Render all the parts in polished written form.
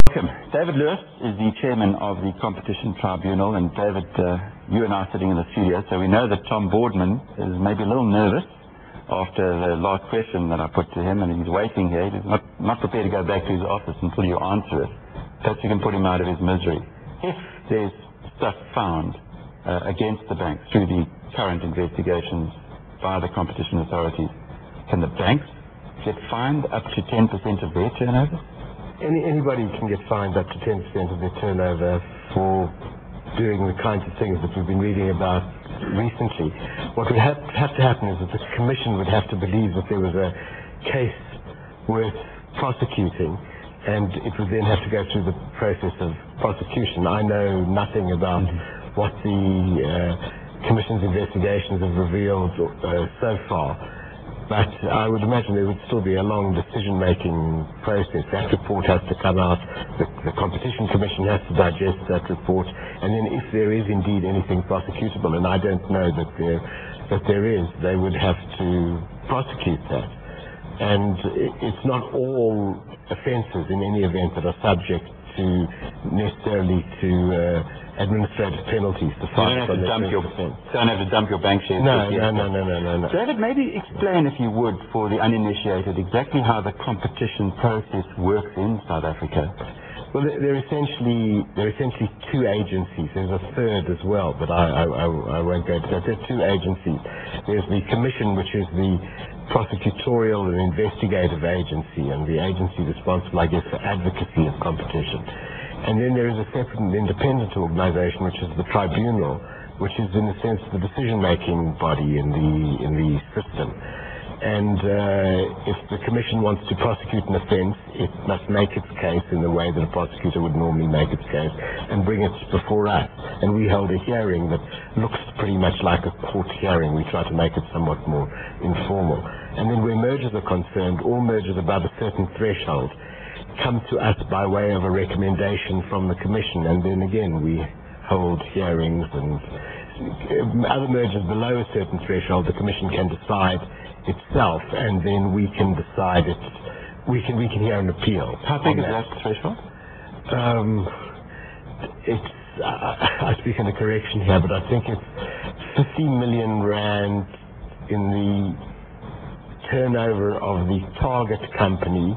Welcome. David Lewis is the chairman of the Competition Tribunal, and David, you and I are sitting in the studio, so we know that Tom Boardman is maybe a little nervous after the last question that I put to him, and he's waiting here. He's not prepared to go back to his office until you answer it. Perhaps you can put him out of his misery. If there's stuff found against the banks through the current investigations by the competition authorities, can the banks get fined up to 10% of their turnover? Anybody can get fined up to 10% of their turnover for doing the kinds of things that we've been reading about recently. What would have to happen is that the Commission would have to believe that there was a case worth prosecuting, and it would then have to go through the process of prosecution. I know nothing about what the Commission's investigations have revealed so far, but I would imagine there would still be a long decision-making process. That report has to come out, the Competition Commission has to digest that report, and then if there is indeed anything prosecutable, and I don't know that there is, they would have to prosecute that. And it's not all offences in any event that are subject to necessarily to administrative penalties. You don't have to dump your bank shares. No. David, maybe explain, if you would, for the uninitiated, exactly how the competition process works in South Africa. Well, there are essentially two agencies. There's a third as well, but I won't go into that. There are two agencies. There's the Commission, which is the prosecutorial and investigative agency, and the agency responsible, I guess, for advocacy of competition. And then there is a separate and independent organization, which is the Tribunal, which is in a sense the decision-making body in the system. And if the Commission wants to prosecute an offence, it must make its case in the way that a prosecutor would normally make its case and bring it before us. And we hold a hearing that looks pretty much like a court hearing. We try to make it somewhat more informal. And then where mergers are concerned, all mergers above a certain threshold come to us by way of a recommendation from the Commission, and then again we hold hearings, and other mergers below a certain threshold the Commission can decide itself, and then we can decide it. We can hear an appeal. How big is that threshold? I speak in a correction here, but I think it's 50 million rand in the turnover of the target company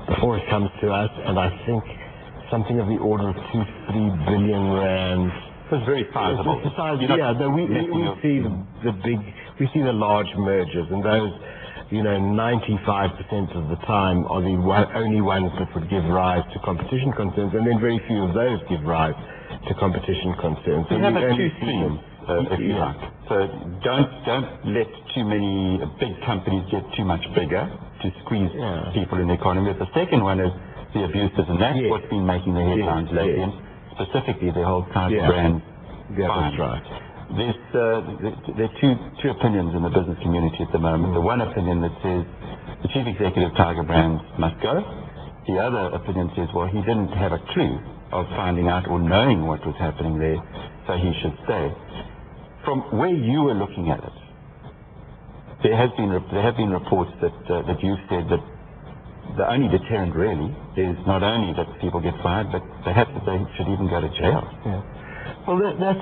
before it comes to us, and I think something of the order of 2-3 billion rand. It's very sizable. We see the large mergers, and those, 95% of the time are the only ones that would give rise to competition concerns, and then very few of those give rise to competition concerns. So you have two streams, if you like. So don't let too many big companies get too much bigger to squeeze people in the economy. But the second one is the abuses, and that's what's been making the headlines lately, and specifically the whole Tiger brand. That's right. There are two opinions in the business community at the moment. The one opinion that says the chief executive of Tiger Brands must go. The other opinion says, well, he didn't have a clue of finding out or knowing what was happening there, so he should stay. From where you were looking at it, there have been reports that you've said that the only deterrent really is not only that people get fired, but perhaps that they should even go to jail. Yeah. Well, that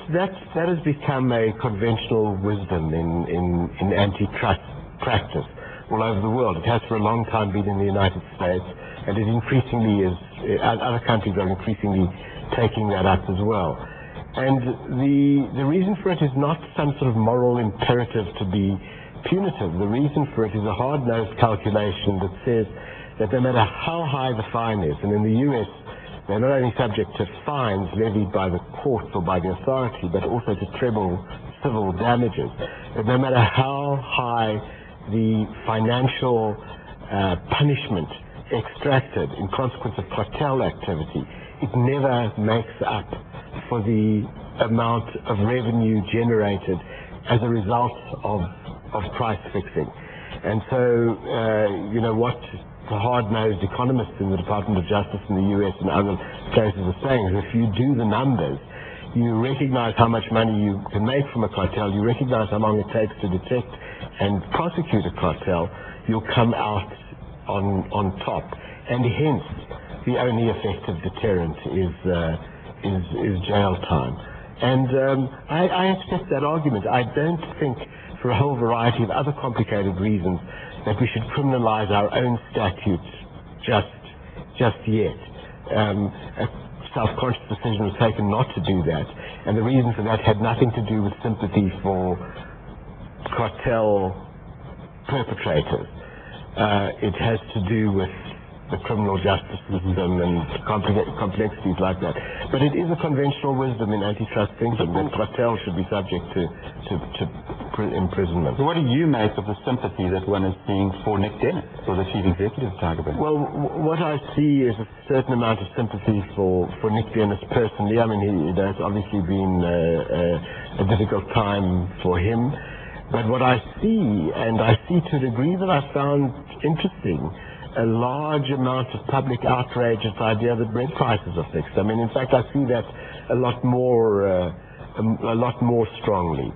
has become a conventional wisdom in antitrust practice all over the world. It has for a long time been in the United States, and it increasingly is. Other countries are increasingly taking that up as well. And the reason for it is not some sort of moral imperative to be punitive. The reason for it is a hard-nosed calculation that says that no matter how high the fine is, and in the U.S. they're not only subject to fines levied by the courts or by the authority, but also to treble civil damages. And no matter how high the financial punishment extracted in consequence of cartel activity, it never makes up for the amount of revenue generated as a result of price fixing. And so, what the hard-nosed economists in the Department of Justice in the US and other places are saying is if you do the numbers, you recognize how much money you can make from a cartel, you recognize how long it takes to detect and prosecute a cartel, you'll come out on top. And hence, the only effective deterrent is jail time. And I accept that argument. I don't think, for a whole variety of other complicated reasons, that we should criminalize our own statutes just yet. A self-conscious decision was taken not to do that, and the reason for that had nothing to do with sympathy for cartel perpetrators. It has to do with the criminal justice system and complexities like that. But it is a conventional wisdom in antitrust thinking that cartels should be subject to imprisonment. So what do you make of the sympathy that one is seeing for Nick Dennis, for the chief executive of Tiger Brands? Well, what I see is a certain amount of sympathy for Nick Dennis personally. I mean, it has obviously been a difficult time for him. But what I see, and I see to a degree that I found interesting, a large amount of public outrage at the idea that bread prices are fixed. I mean, in fact, I see that a lot more strongly.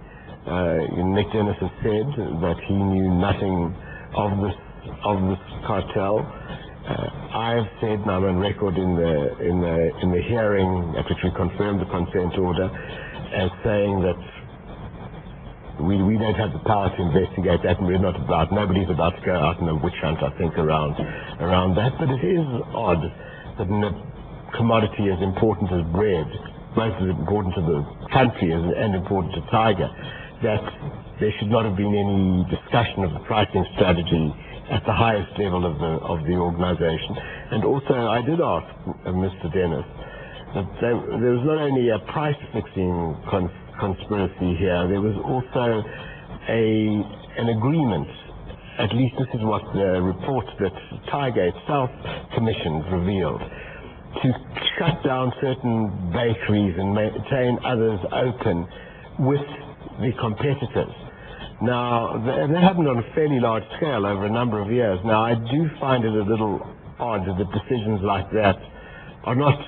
Nick Dennis has said that he knew nothing of this cartel. I have said, and I'm on record in the hearing at which we confirmed the consent order, as saying that we don't have the power to investigate that, and nobody's about to go out on a witch hunt, I think, around that. But it is odd that in a commodity as important as bread, both as important to the country and important to Tiger, that there should not have been any discussion of the pricing strategy at the highest level of the organization. And also, I did ask Mr. Dennis that there was not only a price-fixing conspiracy here, there was also an agreement, at least this is what the report that Tiger itself commissioned revealed, to shut down certain bakeries and maintain others open with the competitors. Now, that happened on a fairly large scale over a number of years. Now, I do find it a little odd that decisions like that are not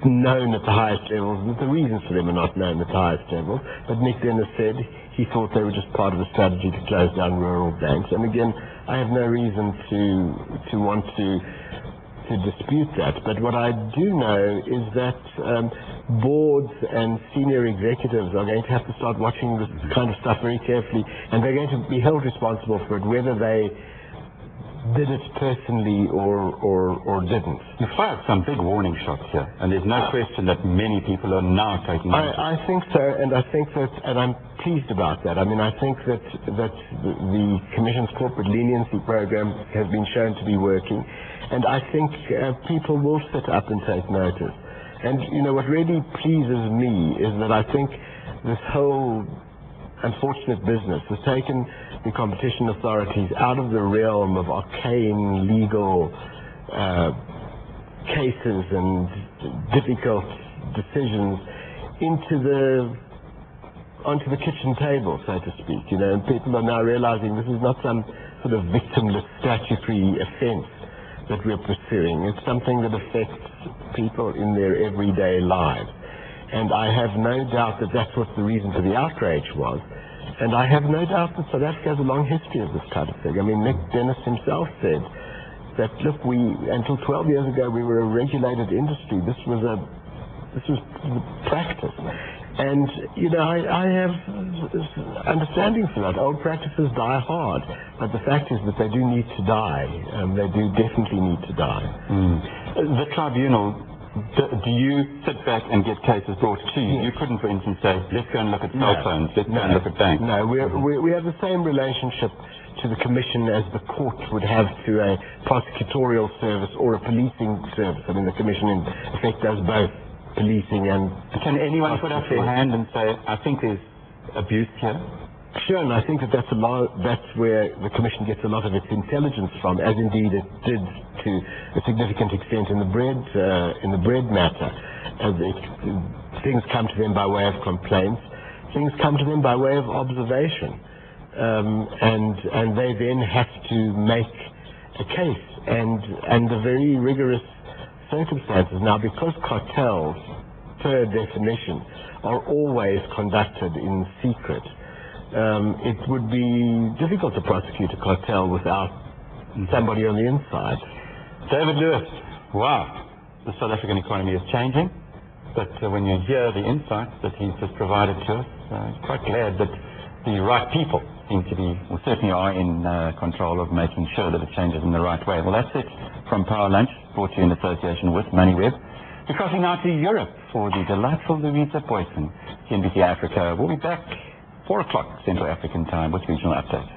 known at the highest levels, that the reasons for them are not known at the highest levels. But Nick Dennis said he thought they were just part of a strategy to close down rural banks. And again, I have no reason to want to dispute that. But what I do know is that boards and senior executives are going to have to start watching this kind of stuff very carefully, and they're going to be held responsible for it, whether they did it personally or didn't. You fired some big warning shots here, and there's no question that many people are now taking notice. I think so, and I think that, and I'm pleased about that. I mean, I think that the Commission's corporate leniency program has been shown to be working, and I think people will sit up and take notice. And, you know, what really pleases me is that I think this whole unfortunate business has taken the competition authorities out of the realm of arcane legal cases and difficult decisions onto the kitchen table, so to speak. You know, and people are now realizing this is not some sort of victimless statutory offense that we're pursuing. It's something that affects people in their everyday lives. And I have no doubt that that's what the reason for the outrage was. And I have no doubt that South Africa has a long history of this kind of thing. I mean, Nick Dennis himself said that, look, until 12 years ago, we were a regulated industry. This was practice. And, you know, I have understanding for that. Old practices die hard. But the fact is that they do need to die. They do definitely need to die. The tribunal, do you sit back and get cases brought to you? You couldn't, for instance, say, let's go and look at cell phones, let's go and look at banks. No, we have the same relationship to the Commission as the court would have to a prosecutorial service or a policing service. I mean, the Commission, in effect, does both policing and... Can anyone put up their hand and say, I think there's abuse here? Sure, and I think that's where the Commission gets a lot of its intelligence from, as indeed it did to a significant extent in the bread matter. Things come to them by way of complaints, things come to them by way of observation, and they then have to make a case, and under very rigorous circumstances. Now, because cartels, per definition, are always conducted in secret, it would be difficult to prosecute a cartel without somebody on the inside. David Lewis, wow, the South African economy is changing, but when you hear the insights that he's just provided to us, quite glad that the right people seem to be, or certainly are in control of making sure that it changes in the right way. Well, that's it from Power Lunch, brought to you in association with MoneyWeb. We're crossing now to Europe for the delightful Louisa Boyson, CNBC Africa. We'll be back 4 o'clock Central African time with regional updates.